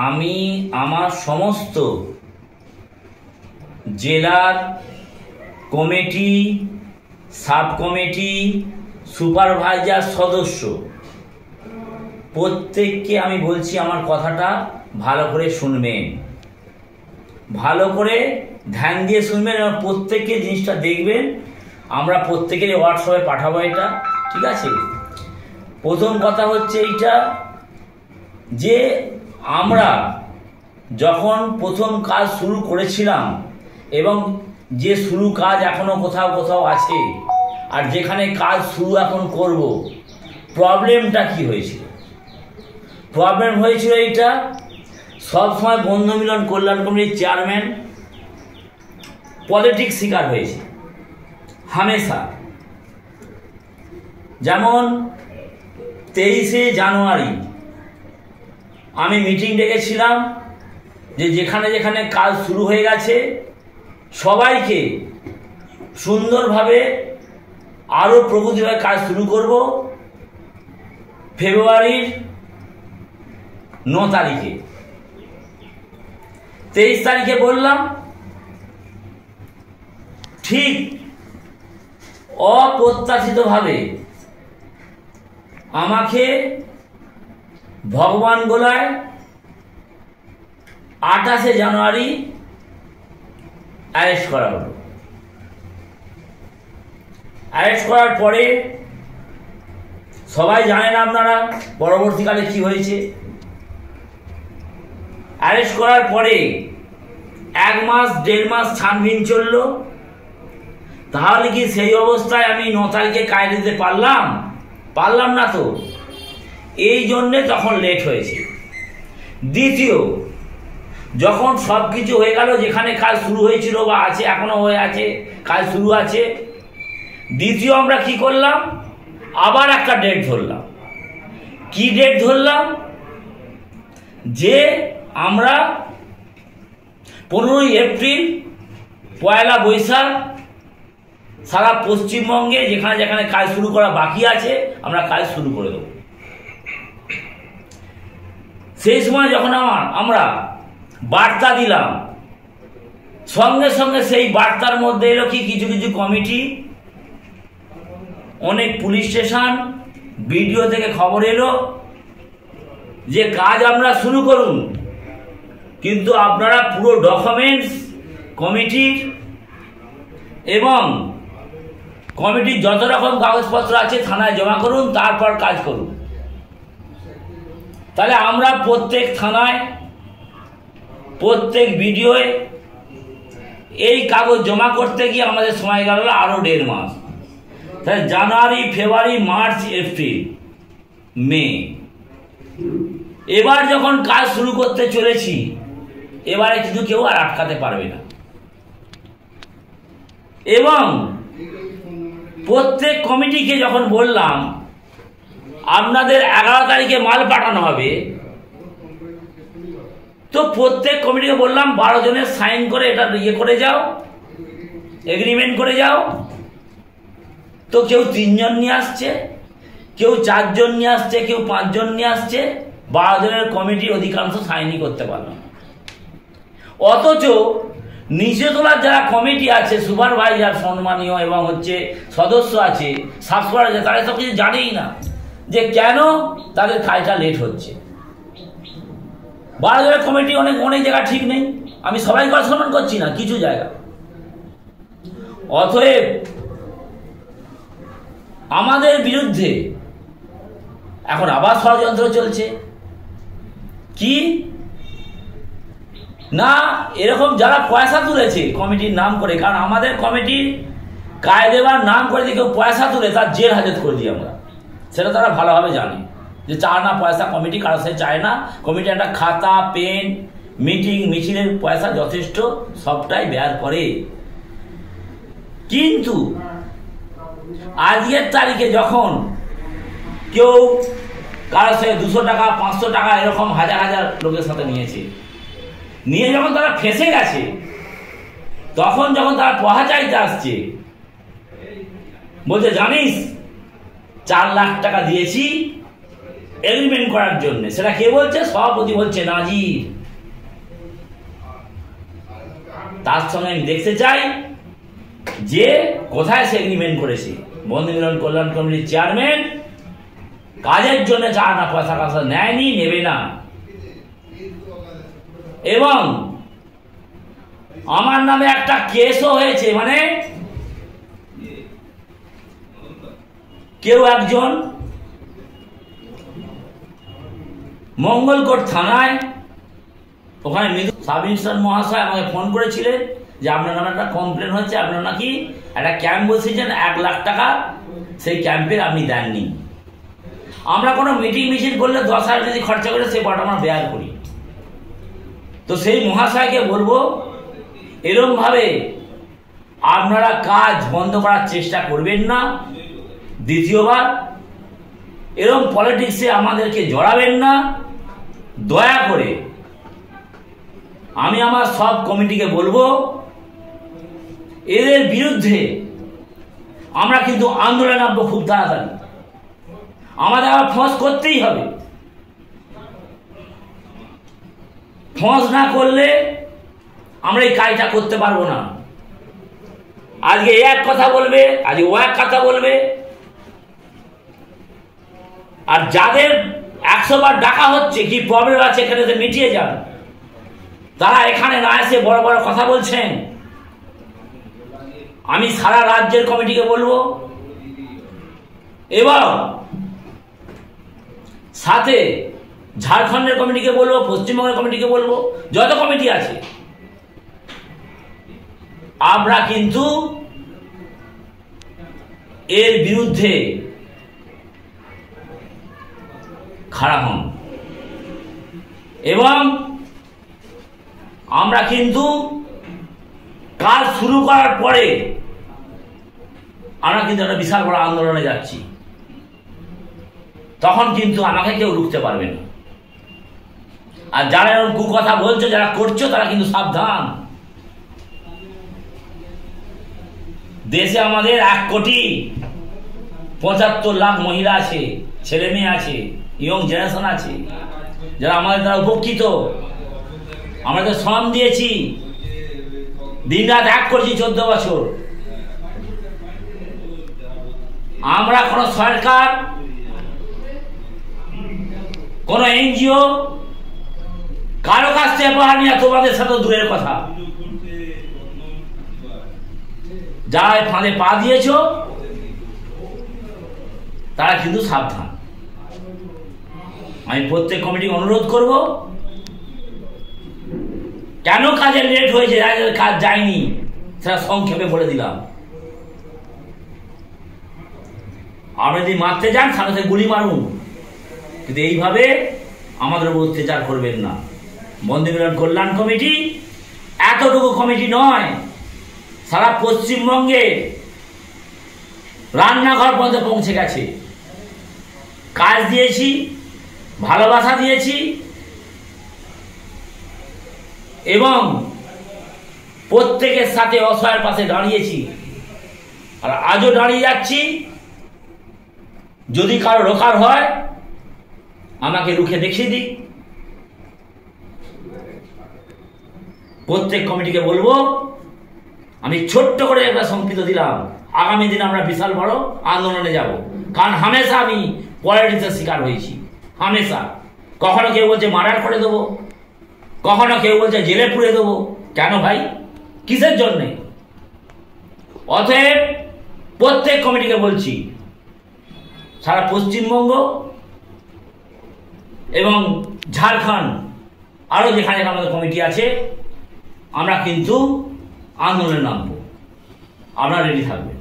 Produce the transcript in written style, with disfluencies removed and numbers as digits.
আমি আমার সমস্ত জেলার কমিটি, সাব কমিটি, সুপারভাইজার সদস্য প্রত্যেককে আমি বলছি আমার কথাটা ভালো করে শুনবেন, ভালো করে ধ্যান দিয়ে শুনবেন এবং প্রত্যেককে জিনিসটা দেখবেন। আমরা প্রত্যেকের হোয়াটসঅ্যাপে পাঠাবো এটা, ঠিক আছে? প্রথম কথা হচ্ছে এইটা যে আমরা যখন প্রথম কাজ শুরু করেছিলাম এবং যে শুরু কাজ এখনো কোথাও কোথাও আছে, আর যেখানে কাজ শুরু এখন করব, প্রবলেমটা কি হয়েছিল? প্রবলেম হয়েছিল এইটা, সবসময় বন্ধু মিলন কল্যাণ কমিটির চেয়ারম্যান পলিটিক্স শিকার হয়েছে হামেশা। যেমন 23শে জানুয়ারি আমি মিটিং ডেকেছিলাম যে যেখানে যেখানে কাজ শুরু হয়ে গেছে সবাইকে সুন্দরভাবে আরও প্রগতিভাবে কাজ শুরু করব ফেব্রুয়ারির 9 তারিখে। 23 তারিখে বললাম, ঠিক অপ্রত্যাশিতভাবে আমাকে ভগবান গোলায় 28শে জানুয়ারি অ্যারেস্ট করা হলো। অ্যারেস্ট করার পরে সবাই জানেন আপনারা পরবর্তীকালে কি হয়েছে। অ্যারেস্ট করার পরে 1 মাস 1.5 মাস ছানবিন চলল। তাহলে কি সেই অবস্থায় আমি 9 তারিখে কাজ দিতে পারলাম না তো, এই জন্যে তখন লেট হয়েছে। দ্বিতীয়, যখন সব কিছু হয়ে গেল, যেখানে কাজ শুরু হয়েছিল বা আছে এখনো হয়ে আছে, কাজ শুরু আছে, দ্বিতীয় আমরা কি করলাম, আবার একটা ডেট ধরলাম। কি ডেট ধরলাম? যে আমরা 15ই এপ্রিল, 1 বৈশাখ সারা পশ্চিমবঙ্গে যেখানে যেখানে কাজ শুরু করা বাকি আছে আমরা কাজ শুরু করে দেব। সেই সময় যখন আমরা বার্তা দিলাম, সঙ্গে সঙ্গে সেই বার্তার মধ্যে এলো কি, কিছু কিছু কমিটি, অনেক পুলিশ স্টেশন, ভিডিও থেকে খবর এলো যে কাজ আমরা শুরু করুন, কিন্তু আপনারা পুরো ডকুমেন্টস কমিটির এবং কমিটির যত রকম কাগজপত্র আছে থানায় জমা করুন, তারপর কাজ করুন। তাহলে আমরা প্রত্যেক থানায়, প্রত্যেক ভিডিওয়ে এই কাগজ জমা করতে গিয়ে আমাদের সময় গেল আরো 1.5 মাস। তাহলে জানুয়ারি, ফেব্রুয়ারি, মার্চ, এপ্রিল, মে, এবার যখন কাজ শুরু করতে চলেছি, এবারে কিন্তু কেউ আর আটকাতে পারবে না। এবং প্রত্যেক কমিটিকে যখন বললাম আপনাদের 11 তারিখে মাল পাঠানো হবে, তো প্রত্যেক কমিটিকে বললাম 12 জনের সাইন করে এটা করে যাও, এগ্রিমেন্ট করে যাও। তো কেউ 3 জন নিয়ে আসছে, কেউ 4 জন নিয়ে আসছে, কেউ 5 জন নিয়ে আসছে। 12 জনের কমিটির অধিকাংশ সাইনই করতে পারল না। অথচ নিচে তোলার যারা কমিটি আছে, সুপারভাইজার সম্মানীয় এবং সদস্য আছে, সাবস্ক্রাইবার আছে, তারা সব কিছু জানেই না যে কেন তাদের কাজটা লেট হচ্ছে। 12 জনের কমিটি অনেক জায়গা ঠিক নেই, আমি সবাইকে সম্মান করছি না, কিছু জায়গা। অতএব আমাদের বিরুদ্ধে এখন আবার ষড়যন্ত্র চলছে। কি না, এরকম যারা পয়সা তুলেছে কমিটির নাম করে, কারণ আমাদের কমিটির কাজ দেওয়ার নাম করে দিয়ে কেউ পয়সা তুলে তার জেল হাজত করে দিই আমরা, সেটা তারা ভালোভাবে জানে যে চায় না পয়সা, কমিটি কারো সে চায় না। কমিটি একটা খাতা, পেন, মিটিং মিছিলের পয়সা যথেষ্ট সবটাই ব্যয় করে। কিন্তু আজকের তারিখে যখন কেউ কারো সে 200 টাকা, 500 টাকা, এরকম হাজার হাজার লোকের সাথে নিয়ে যখন তারা ফেঁসে গেছে, তখন যখন তারা পহা চাইতে আসছে, বলছে জানিস 4 লাখ টাকা দিয়েছি, এগ্রিমেন্ট করার জন্য। সেটা কে বলছে? সভাপতি বলছে নাজির। তার সঙ্গে আমি দেখতে চাই যে কোথায় সে এগ্রিমেন্ট করেছে। বন্ধু মিলন কল্যাণ কমিটির চেয়ারম্যান কাজের জন্য চা না পয়সা কাছা নেয়নি, নেবে না। এবং আমার নামে একটা কেসও হয়েছে, মানে কেউ একজন মঙ্গলকোট থানায়, ওখানে সাব ইন্সপেক্টর মহাশয় আমাকে ফোন করেছিলেন যে আপনার নামে একটা কমপ্লেন হচ্ছে, আপনার নাকি একটা ক্যাম্প বসিয়েছেন 1 লাখ টাকা, সেই ক্যাম্পের আপনি দেননি। আমরা কোনো মিটিং মিছিল করলে 10,000 যদি খরচা করে সেই পাটা আমরা বেয়ার করি। তো সেই মহাশয়কে বলবো এরকম ভাবে আপনারা কাজ বন্ধ করার চেষ্টা করবেন না। দ্বিতীয়বার এরকম পলিটিক্সে আমাদেরকে জড়াবেন না দয়া করে। আমি আমার সব কমিটিকে বলবো এদের বিরুদ্ধে আমরা কিন্তু আন্দোলনে নামবো খুব তাড়াতাড়ি। আমাদের আবার ফস করতেই হবে। ফস না করলে আমরা এই কাজটা করতে পারবো না। আজকে এক কথা বলবে, আজকে ও এক কথা বলবে। আর যাদের 100 বার ডাকা হচ্ছে কি প্রবলেম আছে এখানে মিটিয়ে যান, তারা এখানে না এসে বড় বড় কথা বলছেন। আমি সারা রাজ্যের কমিটিকে বলবো এবং সাথে ঝাড়খণ্ডের কমিটিকে বলবো, পশ্চিমবঙ্গের কমিটিকে বলবো, যত কমিটি আছে আমরা কিন্তু এর বিরুদ্ধে খাড়া হন এবং আমরা কিন্তু কাজ শুরু করার পরে আমরা কিন্তু একটা বিশাল বড় আন্দোলনে যাচ্ছি। তখন কিন্তু আমাকে কেউ রুখতে পারবে না। আর যারা এরকম কুকথা বলছো, যারা করছো, তারা কিন্তু সাবধান। দেশে আমাদের 1,75,00,000 মহিলা আছে, ছেলে মেয়ে আছে, ইয়ং জেনারেশন আছে, যারা আমাদের দ্বারা উপকৃত। আমরা তো শ্রম দিয়েছি, দিন রাত এক করছি 14 বছর। আমরা কোন সরকার, কোন এনজিও কারো কাছ থেকে পাওয়া নিয়ে তোমাদের সাথে দূরের কথা। যারা ফাঁদে পা দিয়েছ তারা কিন্তু সাবধান। আমি প্রত্যেক কমিটি অনুরোধ করব, কেন কাজে লেট হয়েছে, কাজ যায়নি, সেটা সংক্ষেপে বলে দিলাম। আপনি যদি মারতে যান সাথে গুলি মারুন, কিন্তু এইভাবে আমাদের উপর অত্যাচার করবেন না। বন্ধু মিলন কল্যাণ কমিটি এতটুকু কমিটি নয়, সারা পশ্চিমবঙ্গে রান্নাঘর পর্যন্ত পৌঁছে গেছে। কাজ দিয়েছি, ভালোবাসা দিয়েছি এবং প্রত্যেকের সাথে অসহায়ের পাশে দাঁড়িয়েছি, আর আজও দাঁড়িয়ে যাচ্ছি। যদি কারো রোকার হয় আমাকে রুখে দেখিয়ে দিই। প্রত্যেক কমিটিকে বলবো, আমি ছোট্ট করে একটা সংকেত দিলাম, আগামী দিন আমরা বিশাল বড় আন্দোলনে যাব। কারণ হামেশা আমি পলিটিক্সের শিকার হয়েছি, হামেশা। কখনো কেউ বলছে মার্ডার করে দেবো, কখনো কেউ বলছে জেলে পুড়ে দেবো। কেন ভাই, কিসের জন্যে? অতএব প্রত্যেক কমিটিকে বলছি, সারা পশ্চিমবঙ্গ এবং ঝাড়খণ্ড আরো যেখানে আমাদের কমিটি আছে, আমরা কিন্তু আন্দোলনে নামবো। আপনারা রেডি থাকবেন।